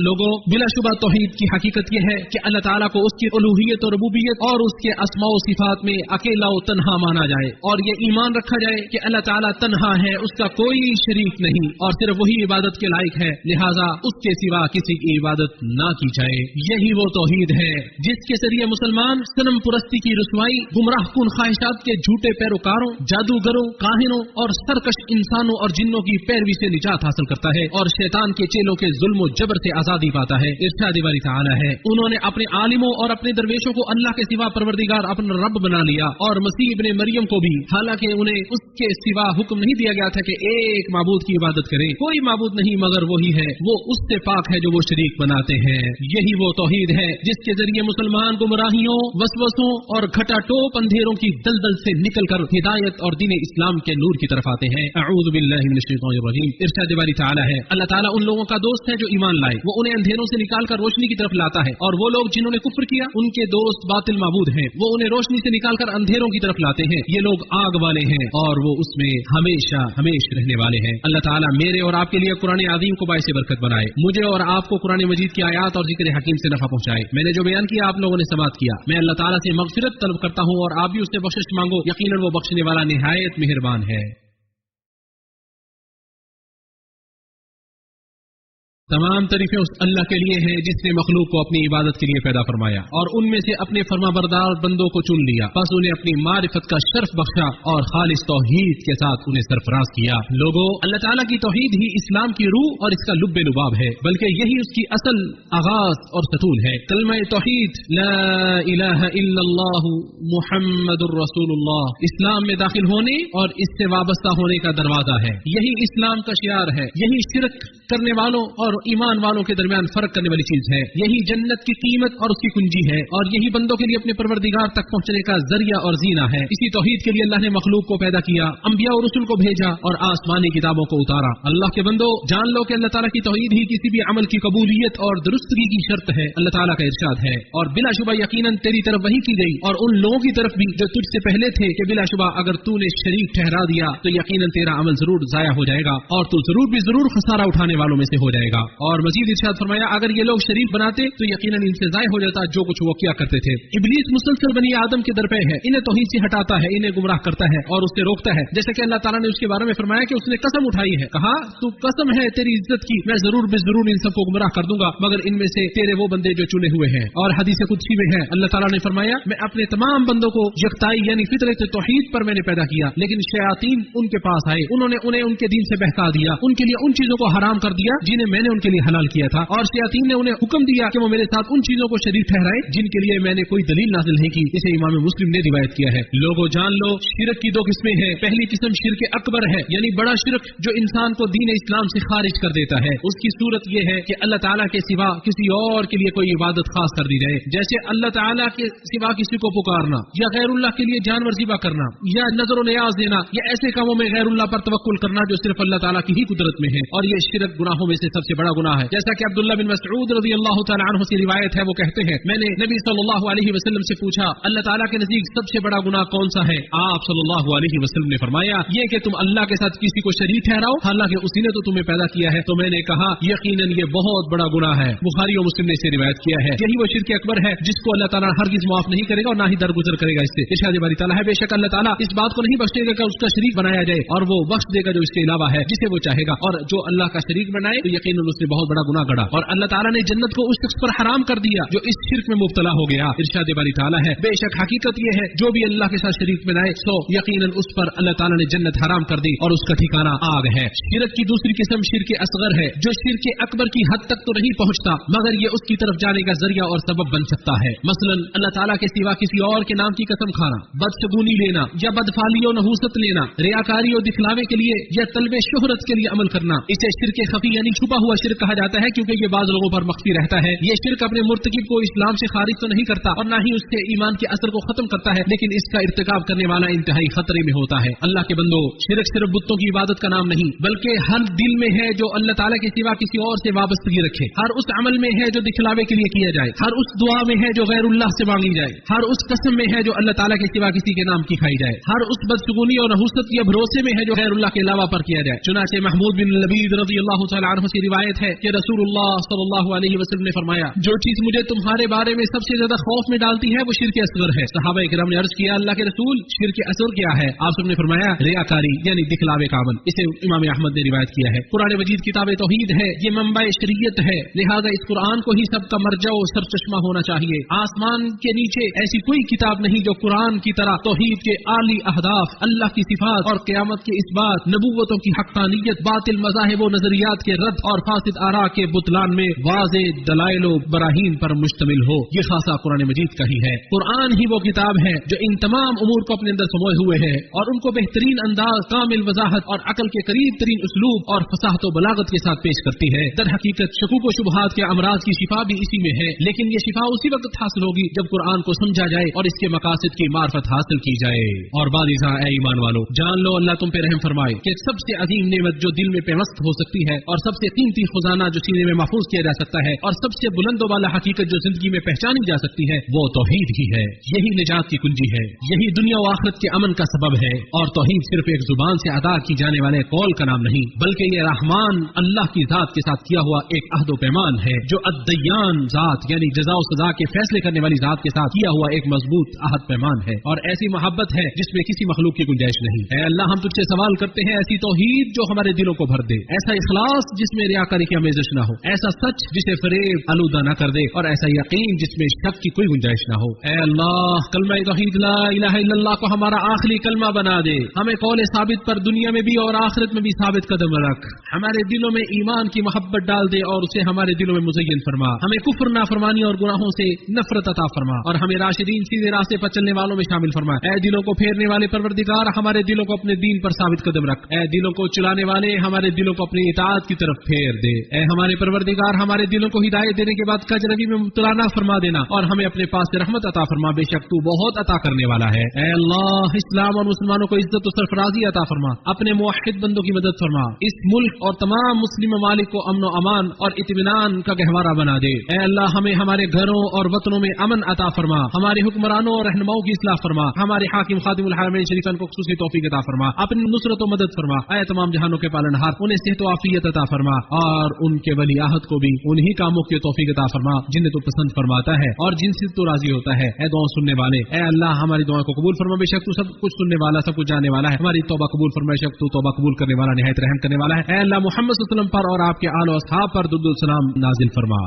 لوگوں، بلا شبہ توحید کی حقیقت یہ ہے کہ اللہ تعالیٰ کو اس کی الوہیت اور ربوبیت اور اس کے اسماء و صفات میں اکیلا و تنہا مانا جائے، اور یہ ایمان رکھا جائے کہ اللہ تعالیٰ تنہا ہے، اس کا کوئی شریک نہیں، اور صرف وہی عبادت کے لائق ہے، لہذا اس کے سوا کسی کی عبادت نہ کی جائے۔ یہی وہ توحید ہے جس کے ذریعے مسلمان صنم پرستی کی رسوائی، گمراہ کن خواہشات کے جھوٹے پیروکاروں، جادوگروں، کاہنوں اور سرکش انسانوں اور جنوں کی پیروی سے نجات حاصل کرتا ہے اور شیطان کے چیلوں کے ظلم و جبر سے آزادی پاتا ہے۔ ارشاد باری تعالی ہے، انہوں نے اپنے عالموں اور اپنے درویشوں کو اللہ کے سوا پروردگار اپنا رب بنا لیا، اور مسیح ابن مریم کو بھی، حالانکہ انہیں اس کے سوا حکم نہیں دیا گیا تھا کہ ایک معبود کی عبادت کریں۔ کوئی معبود نہیں مگر وہی ہے، وہ اس سے پاک ہے جو وہ شریک بناتے ہیں۔ یہی وہ توحید ہے جس کے ذریعے مسلمان گمراہیوں، وسوسوں اور گھٹا ٹوپ اندھیروں کی دلدل سے نکل کر ہدایت اور دین اسلام کے نور کی طرف آتے ہیں۔ اعوذ باللہ من الشیطان الرجیم۔ ارشاد باری تعالی ہے، اللہ تعالیٰ ان لوگوں کا دوست ہے جو ایمان لائے، وہ انہیں اندھیروں سے نکال کر روشنی کی طرف لاتا ہے، اور وہ لوگ جنہوں نے کفر کیا ان کے دوست باطل معبود ہیں، وہ انہیں روشنی سے نکال کر اندھیروں کی طرف لاتے ہیں۔ یہ لوگ آگ والے ہیں اور وہ اس میں ہمیشہ ہمیشہ رہنے والے ہیں۔ اللہ تعالیٰ میرے اور آپ کے لیے قرآن عظیم کو باعث برکت بنائے، مجھے اور آپ کو قرآن مجید کی آیات اور ذکر حکیم سے نفع پہنچائے۔ میں نے جو بیان کیا آپ لوگوں نے سماعت کیا، میں اللہ تعالیٰ سے مغفرت طلب کرتا ہوں اور آپ بھی اس سے بخشش مانگو، یقیناً وہ بخشنے والا نہایت مہربان ہے۔ تمام تعریفیں اس اللہ کے لیے ہیں جس نے مخلوق کو اپنی عبادت کے لیے پیدا فرمایا اور ان میں سے اپنے فرما بردار بندوں کو چن لیا، بس انہیں اپنی معرفت کا شرف بخشا اور خالص توحید کے ساتھ انہیں سرفراز کیا۔ لوگوں، اللہ تعالیٰ کی توحید ہی اسلام کی روح اور اس کا لب لباب ہے، بلکہ یہی اس کی اصل آغاز اور ستون ہے۔ کلمہ توحید لا الہ الا اللہ محمد الرسول اللہ اسلام میں داخل ہونے اور اس سے وابستہ ہونے کا دروازہ ہے۔ یہی اسلام کا شعار ہے، یہی شرک کرنے والوں اور ایمان والوں کے درمیان فرق کرنے والی چیز ہے، یہی جنت کی قیمت اور اس کی کنجی ہے، اور یہی بندوں کے لیے اپنے پروردگار تک پہنچنے کا ذریعہ اور زینہ ہے۔ اسی توحید کے لیے اللہ نے مخلوق کو پیدا کیا، انبیاء اور رسل کو بھیجا اور آسمانی کتابوں کو اتارا۔ اللہ کے بندو، جان لو کہ اللہ تعالیٰ کی توحید ہی کسی بھی عمل کی قبولیت اور درستگی کی شرط ہے۔ اللہ تعالیٰ کا ارشاد ہے، اور بلا شبہ یقیناً تیری طرف وحی کی گئی اور ان لوگوں کی طرف بھی جو تجھ سے پہلے تھے کہ بلا شبہ اگر تو نے شریک ٹھہرا دیا تو یقیناً تیرا عمل ضرور ضائع ہو جائے گا اور تو ضرور بھی ضرور خسارہ اٹھانے والوں میں سے ہو جائے گا۔ اور مزید ارشاد فرمایا، اگر یہ لوگ شریک بناتے تو یقیناً ان سے ضائع ہو جاتا جو کچھ وہ کیا کرتے تھے۔ ابلیس مسلسل بنی آدم کے درپے ہے، انہیں توحید سے ہٹاتا ہے، انہیں گمراہ کرتا ہے اور اس سے روکتا ہے، جیسے کہ اللہ تعالیٰ نے اس کے بارے میں فرمایا کہ اس نے قسم اٹھائی ہے، کہا تو قسم ہے تیری عزت کی، میں ضرور بے ضرور ان سب کو گمراہ کر دوں گا مگر ان میں سے تیرے وہ بندے جو چنے ہوئے ہیں۔ اور حدیث قدسی میں ہے، اللہ تعالیٰ نے فرمایا، میں اپنے تمام بندوں کو یکتائی یعنی فطرت توحید پر میں نے پیدا کیا، لیکن شیاطین ان کے پاس آئے، انہوں نے انہیں ان کے دین سے بہکا دیا، ان کے لیے ان چیزوں کو حرام کر دیا جنہیں میں نے ان کے لیے حلال کیا تھا، اور شیاطین نے انہیں حکم دیا کہ وہ میرے ساتھ ان چیزوں کو شریک ٹھہرائے جن کے لیے میں نے کوئی دلیل نازل نہیں کی، جسے امام مسلم نے روایت کیا ہے۔ لوگوں جان لو، شرک کی دو قسمیں ہیں۔ پہلی قسم شرک اکبر ہے، یعنی بڑا شرک جو انسان کو دین اسلام سے خارج کر دیتا ہے۔ اس کی صورت یہ ہے کہ اللہ تعالیٰ کے سوا کسی اور کے لیے کوئی عبادت خاص کر دی جائے، جیسے اللہ تعالیٰ کے سوا کسی کو پکارنا یا غیر اللہ کے لیے جانور ذبح کرنا یا نظر و نیاز دینا یا ایسے کاموں میں غیر اللہ پر توکل کرنا جو صرف اللہ تعالیٰ کی ہی قدرت میں ہے، اور یہ شرک گناہوں میں سے سب سے بڑا گناہ ہے۔ جیسا کہ عبداللہ بن مسعود رضی اللہ تعالیٰ عنہ سے روایت ہے، وہ کہتے ہیں، میں نے نبی صلی اللہ علیہ وسلم سے پوچھا، اللہ تعالیٰ کے نزدیک سب سے بڑا گناہ کون سا ہے؟ آپ صلی اللہ علیہ وسلم نے فرمایا، یہ کہ تم اللہ کے ساتھ کسی کو شریک ٹھہراؤ حالانکہ اسی نے تو تمہیں پیدا کیا ہے۔ تو میں نے کہا یقیناً یہ بہت بڑا گناہ ہے۔ بخاری اور مسلم نے اسے روایت کیا ہے۔ یہی وہ شرک اکبر ہے جس کو اللہ تعالیٰ ہرگز معاف نہیں کرے گا اور نہ ہی درگزر کرے گا اس سے۔ ارشاد باری تعالیٰ ہے، بے شک اللہ تعالیٰ اس بات کو نہیں بخشے گا کہ اس کا شریک بنایا جائے، اور وہ بخش دے گا جو اس کے علاوہ ہے جسے وہ چاہے گا، اور جو اللہ کا شریک بنائے تو یقیناً اس نے بہت بڑا گناہ گڑا۔ اور اللہ تعالیٰ نے جنت کو اس شخص پر حرام کر دیا جو اس شرک میں مبتلا ہو گیا۔ ارشاد باری تعالیٰ ہے، بے شک حقیقت یہ ہے جو بھی اللہ کے ساتھ شریک بنائے سو یقیناً اس پر اللہ تعالیٰ نے جنت حرام کر دی اور اس کا ٹھکانہ آگ ہے۔ شرک کی دوسری قسم شرک اصغر ہے جو شرک اکبر کی حد تک تو نہیں پہنچتا مگر یہ اس کی طرف جانے کا ذریعہ اور سبب بن سکتا ہے۔ مثلا اللہ تعالیٰ کے سوا کسی اور کے نام کی قسم کھانا، بدشگونی لینا یا بدفعلی و نحوست لینا، ریاکاری و دکھلاوے کے لیے یا طلب شہرت کے لیے عمل کرنا، اسے شرک خفی یعنی چھپا ہوا شرک کہا جاتا ہے، کیونکہ یہ بعض لوگوں پر مخفی رہتا ہے۔ یہ شرک اپنے مرتکب کو اسلام سے خارج تو نہیں کرتا اور نہ ہی اس کے ایمان کے اثر کو ختم کرتا ہے، لیکن اس کا ارتکاب کرنے والا انتہائی خطرے میں ہوتا ہے۔ اللہ کے بندو، شرک صرف بتوں کی عبادت کا نام نہیں بلکہ ہر دل میں ہے جو اللہ تعالیٰ کے سوا کسی اور سے وابستگی رکھے، ہر اس عمل میں ہے جو دکھلاوے کے لیے کیا جائے، ہر اس دعا میں ہے جو غیر اللہ سے مانگی جائے، ہر اس قسم میں ہے جو اللہ تعالیٰ کے سوا کسی کے نام کی کھائی جائے، ہر اس بدشگونی اور نحوست یا بھروسے میں ہے جو غیر اللہ کے علاوہ پر کیا جائے۔ چنانچہ محمود بن لبید رضی اللہ تعالیٰ عنہ سے روایت روایت ہے کہ رسول اللہ صلی اللہ علیہ وسلم نے فرمایا جو چیز مجھے تمہارے بارے میں سب سے زیادہ خوف میں ڈالتی ہے وہ شرک اصغر ہے۔ صحابہ کرام نے عرض کیا اللہ کے رسول شرک اصغر کیا ہے؟ آپ سب نے فرمایا ریاکاری یعنی دکھلاوے کا عمل۔ اسے امام احمد نے روایت کیا ہے۔ قرآن مجید کتاب توحید ہے، یہ منبع شریعت ہے، لہذا اس قرآن کو ہی سب کا مرجع و سرچشمہ ہونا چاہیے۔ آسمان کے نیچے ایسی کوئی کتاب نہیں جو قرآن کی طرح توحید کے اعلی اہداف، اللہ کی صفات اور قیامت کے اثبات، نبوتوں کی حقانیت، باطل مذاہب و نظریات کے رد اور فاسد آراء کے بطلان میں واضح دلائل و براہین پر مشتمل ہو۔ یہ خاصہ قرآن مجید کا ہی ہے۔ قرآن ہی وہ کتاب ہے جو ان تمام امور کو اپنے اندر سموئے ہوئے ہے اور ان کو بہترین انداز، کامل وضاحت اور عقل کے قریب ترین اسلوب اور فصاحت و بلاغت کے ساتھ پیش کرتی ہے۔ در حقیقت شکوک و شبہات کے امراض کی شفا بھی اسی میں ہے، لیکن یہ شفا اسی وقت حاصل ہوگی جب قرآن کو سمجھا جائے اور اس کے مقاصد کی معرفت حاصل کی جائے۔ اور بعض اے ایمان والو، جان لو اللہ تم پہ رحم فرمائے کہ سب سے عظیم نعمت جو دل میں پیوست ہو سکتی ہے اور سب سے قیمتی خزانہ جو سینے میں محفوظ کیا جا سکتا ہے اور سب سے بلند و بالا حقیقت جو زندگی میں پہچانی جا سکتی ہے وہ توحید ہی ہے۔ یہی نجات کی کنجی ہے، یہی دنیا و آخرت کے امن کا سبب ہے۔ اور توحید صرف ایک زبان سے ادا کی جانے والے قول کا نام نہیں، بلکہ یہ رحمان اللہ کی ذات کے ساتھ کیا ہوا ایک عہد و پیمان ہے، جو الدیان ذات یعنی جزا و سزا کے فیصلے کرنے والی ذات کے ساتھ کیا ہوا ایک مضبوط عہد پیمان ہے، اور ایسی محبت ہے جس میں کسی مخلوق کی گنجائش نہیں۔ اے اللہ ہم تجھ سے سوال کرتے ہیں ایسی توحید جو ہمارے دلوں کو بھر دے، ایسا اخلاص جس میں ریاکاری کی آمیزش نہ ہو، ایسا سچ جسے فریب آلودہ نہ کر دے، اور ایسا یقین جس میں شک کی کوئی گنجائش نہ ہو۔ اے اللہ کلمہ توحید لا الہ الا اللہ کو ہمارا آخری کلمہ بنا دے، ہمیں قول ثابت پر دنیا میں بھی اور آخرت میں بھی ثابت قدم رکھ، ہمارے دلوں میں ایمان کی محبت ڈال دے اور اسے ہمارے دلوں میں مزین فرما، ہمیں کفر نافرمانی اور گناہوں سے نفرت عطا فرما، اور ہمیں راشدین سیدھے راستے پر چلنے والوں میں شامل فرما۔ اے دلوں کو پھیرنے والے پروردگار ہمارے دلوں کو اپنے دین پر ثابت قدم رکھ، اے دلوں کو چلانے والے ہمارے دلوں کو اپنی اطاعت کی طرف پھیر دے۔ اے ہمارے پروردگار ہمارے دلوں کو ہدایت دینے کے بعد کج روی میں مبتلا نہ فرما دینا، اور ہمیں اپنے پاس سے رحمت عطا فرما، بے شک تو بہت عطا کرنے والا ہے۔ اے اللہ اسلام اور مسلمانوں کو عزت و سرفرازی عطا فرما، اپنے موحد بندوں کی مدد فرما، اس ملک اور تمام مسلم ممالک کو امن و امان اور اطمینان کا گہوارہ بنا دے۔ اے اللہ ہمیں ہمارے گھروں اور وطنوں میں امن عطا فرما، ہمارے حکمرانوں اور رہنماؤں کی اصلاح فرما، ہمارے حاکم خادم الحرمین شریفین کو خصوصی توفیق عطا فرما، اپنی نصرت و مدد فرما۔ اے تمام جہانوں کے پالنہار انہیں صحت و عافیت عطا فرما، اور ان کے ولی عہد کو بھی انہی کاموں کی توفیق عطا فرما جنہیں تو پسند فرماتا ہے اور جن سے تو راضی ہوتا ہے۔ اے دعا سننے والے، اے اللہ ہماری دعا کو قبول فرما، بے شک تو سب کچھ سننے والا، سب کچھ جاننے والا ہے۔ ہماری توبہ قبول فرما، بے شک تو توبہ قبول کرنے والا، نہایت رحم کرنے والا ہے۔ اے اللہ محمد صلی اللہ علیہ وسلم پر اور آپ کے آل و اصحاب پر درود و سلام نازل فرما۔